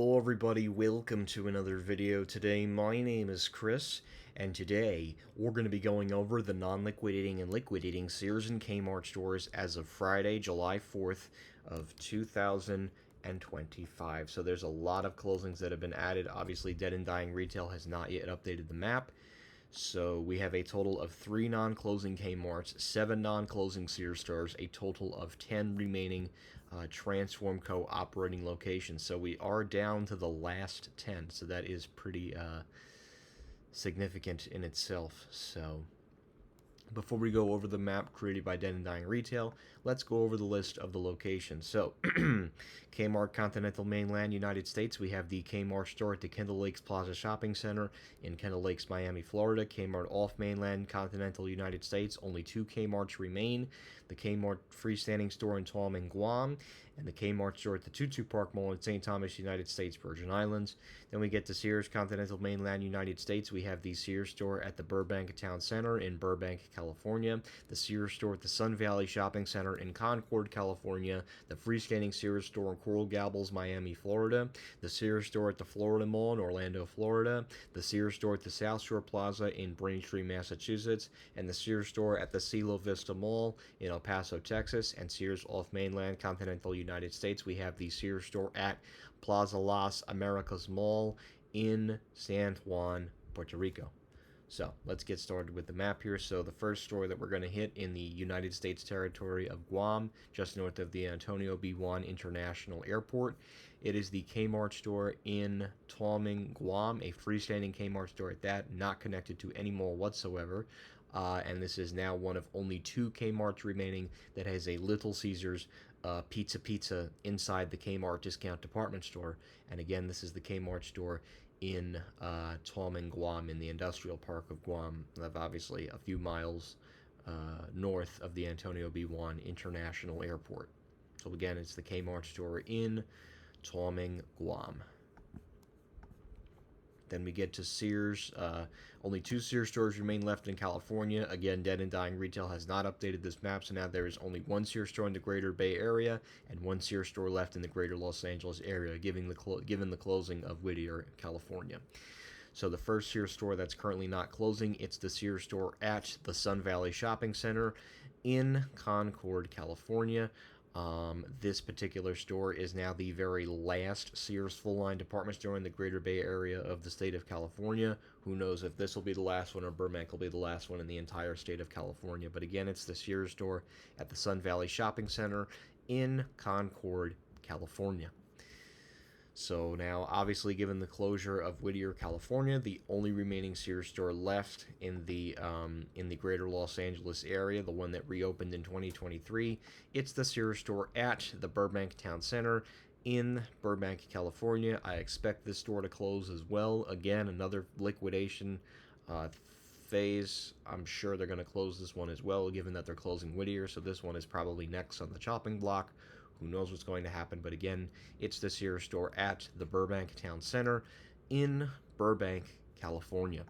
Hello everybody, welcome to another video. Today my name is Chris, and today we're going to be going over the non-liquidating and liquidating Sears and Kmart stores as of Friday, July 4th of 2025. So there's a lot of closings that have been added. Obviously Dead and Dying Retail has not yet updated the map. So we have a total of 3 non-closing Kmarts, 7 non-closing Sears stores, a total of 10 remaining Transform Co. operating locations. So we are down to the last 10. So that is pretty significant in itself. So before we go over the map created by Dead and Dying Retail, let's go over the list of the locations. So, Kmart Continental Mainland, United States, we have the Kmart store at the Kendall Lakes Plaza Shopping Center in Kendall Lakes, Miami, Florida. Kmart off Mainland, Continental United States, only 2 Kmarts remain. The Kmart freestanding store in Tuam, Guam, and the Kmart store at the Tutu Park Mall in St. Thomas, United States, Virgin Islands. Then we get to Sears Continental Mainland, United States. We have the Sears store at the Burbank Town Center in Burbank, California. The Sears store at the Sun Valley Shopping Center in Concord, California. The freestanding Sears store in Coral Gables, Miami, Florida. The Sears store at the Florida Mall in Orlando, Florida. The Sears store at the South Shore Plaza in Braintree, Massachusetts. And the Sears store at the Cielo Vista Mall in El Paso, Texas. And Sears off Mainland, Continental United States. We have the Sears store at Plaza Las Americas Mall in San Juan, Puerto Rico. So let's get started with the map here. So the first store that we're going to hit in the United States territory of Guam, just north of the Antonio B. Juan International Airport. It is the Kmart store in Tuaming, Guam, a freestanding Kmart store at that, not connected to any mall whatsoever. And this is now one of only 2 Kmarts remaining that has a Little Caesars pizza inside the Kmart discount department store. And again, this is the Kmart store in Tuaming, Guam, in the industrial park of Guam, obviously a few miles north of the Antonio B. Juan International Airport. So again, it's the Kmart store in Tuaming, Guam. Then we get to Sears. Only 2 Sears stores remain left in California. Again, Dead and Dying Retail has not updated this map, so now there is only 1 Sears store in the Greater Bay Area and 1 Sears store left in the Greater Los Angeles area, given the closing of Whittier, California. So the first Sears store that's currently not closing, it's the Sears store at the Sun Valley Shopping Center in Concord, California. This particular store is now the very last Sears full-line department store in the Greater Bay Area of the state of California. Who knows if this will be the last one or Burbank will be the last one in the entire state of California. But again, it's the Sears store at the Sun Valley Shopping Center in Concord, California. So now, obviously, given the closure of Whittier, California, the only remaining Sears store left in the Greater Los Angeles area, the one that reopened in 2023, it's the Sears store at the Burbank Town Center in Burbank, California. I expect this store to close as well. Again, another liquidation phase. I'm sure they're going to close this one as well, given that they're closing Whittier. So this one is probably next on the chopping block. Who knows what's going to happen, but again, it's the Sears store at the Burbank Town Center in Burbank, California.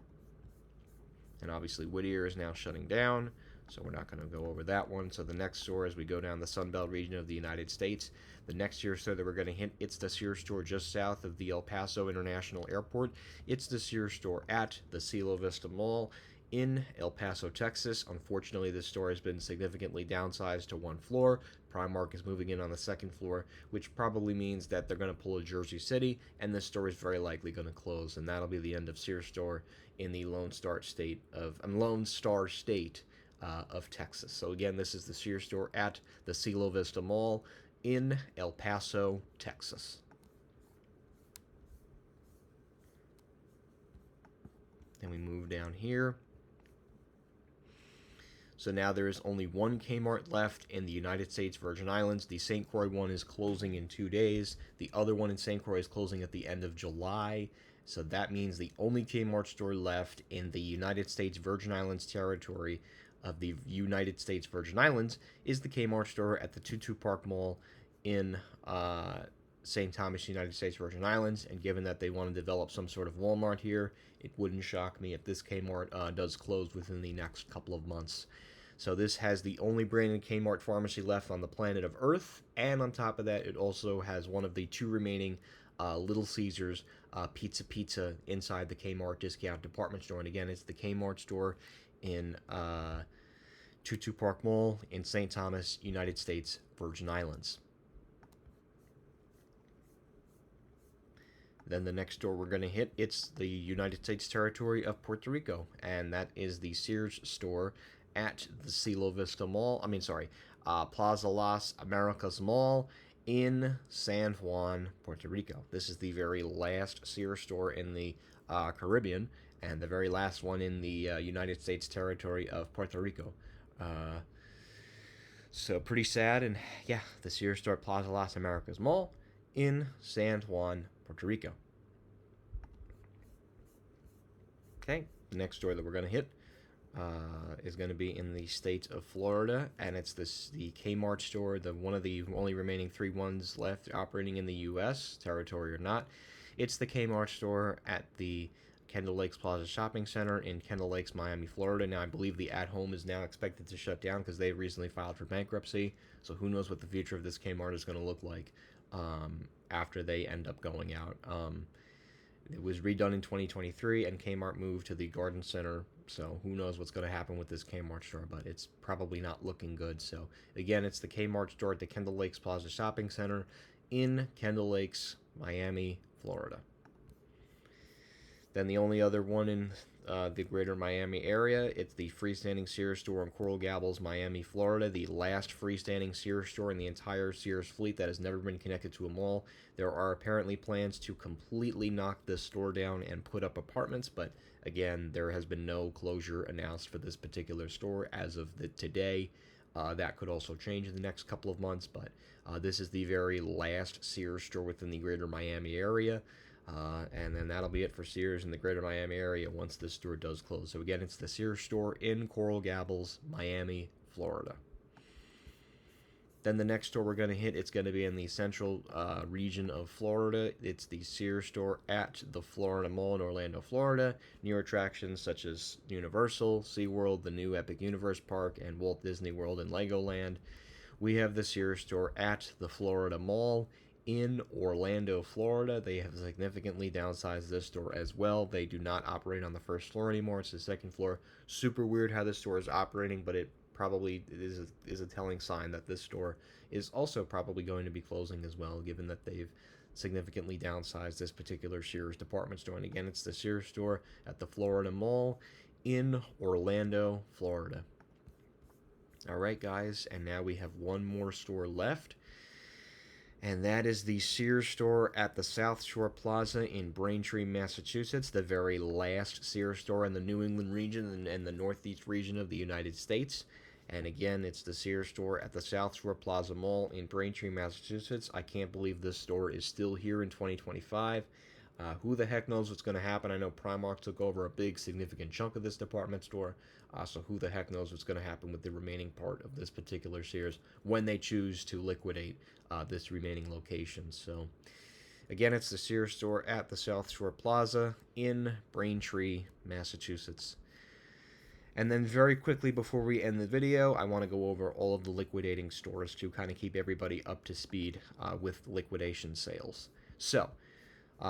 And obviously Whittier is now shutting down, so we're not going to go over that one. So the next store, as we go down the Sunbelt region of the United States, the next Sears store that we're going to hit, it's the Sears store just south of the El Paso International Airport. It's the Sears store at the Cielo Vista Mall in El Paso, Texas. Unfortunately, this store has been significantly downsized to 1 floor. Primark is moving in on the 2nd floor, which probably means that they're going to pull a Jersey City, and this store is very likely going to close, and that'll be the end of Sears store in the Lone Star State of Texas. So again, this is the Sears store at the Cielo Vista Mall in El Paso, Texas. Then we move down here. So now there is only 1 Kmart left in the United States Virgin Islands. The St. Croix one is closing in 2 days. The other one in St. Croix is closing at the end of July. So that means the only Kmart store left in the United States Virgin Islands territory of the United States Virgin Islands is the Kmart store at the Tutu Park Mall in St. Thomas, United States Virgin Islands. And given that they want to develop some sort of Walmart here, it wouldn't shock me if this Kmart does close within the next couple of months. So this has the only branded Kmart pharmacy left on the planet of Earth, and on top of that, it also has one of the 2 remaining Little Caesars, Pizza inside the Kmart discount department store. And again, it's the Kmart store in Tutu Park Mall in St. Thomas, United States, Virgin Islands. Then the next store we're going to hit, it's the United States territory of Puerto Rico, and that is the Sears store at the Cielo Vista Mall. Plaza Las Americas Mall in San Juan, Puerto Rico. This is the very last Sears store in the Caribbean, and the very last one in the United States territory of Puerto Rico. So pretty sad, and yeah, the Sears store at Plaza Las Americas Mall in San Juan, Puerto Rico. Okay, the next store that we're going to hit is going to be in the state of Florida, and it's the Kmart store, one of the only remaining 3 ones left operating in the U.S., territory or not. It's the Kmart store at the Kendall Lakes Plaza Shopping Center in Kendall Lakes, Miami, Florida. Now, I believe the At Home is now expected to shut down because they recently filed for bankruptcy, so who knows what the future of this Kmart is going to look like after they end up going out. It was redone in 2023, and Kmart moved to the Garden Center, so who knows what's going to happen with this Kmart store, but it's probably not looking good. So, again, it's the Kmart store at the Kendall Lakes Plaza Shopping Center in Kendall Lakes, Miami, Florida. Then the only other one in the greater Miami area, it's the freestanding Sears store in Coral Gables, Miami, Florida, the last freestanding Sears store in the entire Sears fleet that has never been connected to a mall. There are apparently plans to completely knock this store down and put up apartments, but again, there has been no closure announced for this particular store as of today. That could also change in the next couple of months, but this is the very last Sears store within the greater Miami area. And then that'll be it for Sears in the greater Miami area once this store does close. So again, it's the Sears store in Coral Gables, Miami, Florida. Then the next store we're going to hit, it's going to be in the central region of Florida. It's the Sears store at the Florida Mall in Orlando, Florida, near attractions such as Universal, SeaWorld, the new Epic Universe Park, and Walt Disney World and Legoland. We have the Sears store at the Florida Mall in Orlando, Florida. They have significantly downsized this store as well. They do not operate on the first floor anymore. It's the second floor. Super weird how this store is operating, but it probably is a telling sign that this store is also probably going to be closing as well, given that they've significantly downsized this particular Sears department store. And again, it's the Sears store at the Florida Mall in Orlando, Florida. All right, guys, and now we have one more store left, and that is the Sears store at the South Shore Plaza in Braintree, Massachusetts, the very last Sears store in the New England region and the Northeast region of the United States. And again, it's the Sears store at the South Shore Plaza Mall in Braintree, Massachusetts. I can't believe this store is still here in 2025. Who the heck knows what's going to happen? I know Primark took over a big, significant chunk of this department store. So who the heck knows what's going to happen with the remaining part of this particular Sears when they choose to liquidate this remaining location. So again, it's the Sears store at the South Shore Plaza in Braintree, Massachusetts. And then very quickly before we end the video, I want to go over all of the liquidating stores to kind of keep everybody up to speed with liquidation sales. So,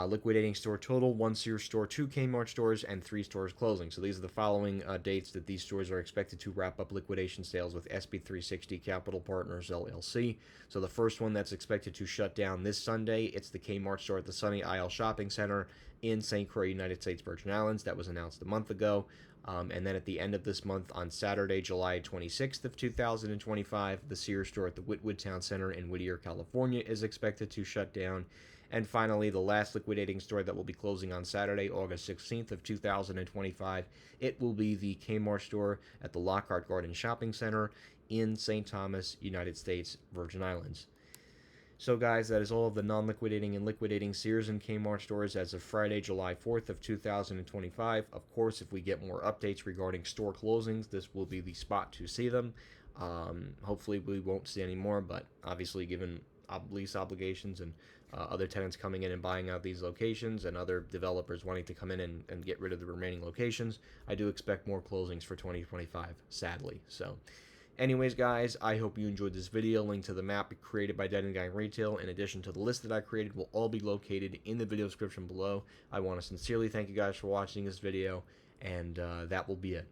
liquidating store total, 1 Sears store, 2 Kmart stores, and 3 stores closing. So these are the following dates that these stores are expected to wrap up liquidation sales with SB360 Capital Partners, LLC. So the first one that's expected to shut down this Sunday, it's the Kmart store at the Sunny Isle Shopping Center in St. Croix, United States, Virgin Islands. That was announced a month ago. And then at the end of this month, on Saturday, July 26th of 2025, the Sears store at the Whitwood Town Center in Whittier, California is expected to shut down. And finally, the last liquidating store that will be closing on Saturday, August 16th of 2025, it will be the Kmart store at the Lockhart Garden Shopping Center in St. Thomas, United States, Virgin Islands. So guys, that is all of the non-liquidating and liquidating Sears and Kmart stores as of Friday, July 4th of 2025. Of course, if we get more updates regarding store closings, this will be the spot to see them. Hopefully we won't see any more, but obviously given lease obligations and other tenants coming in and buying out these locations and other developers wanting to come in and get rid of the remaining locations, I do expect more closings for 2025, sadly. So Anyways, guys, I hope you enjoyed this video. Link to the map created by Dead and Dying Retail, in addition to the list that I created, will all be located in the video description below. I want to sincerely thank you guys for watching this video, and that will be it.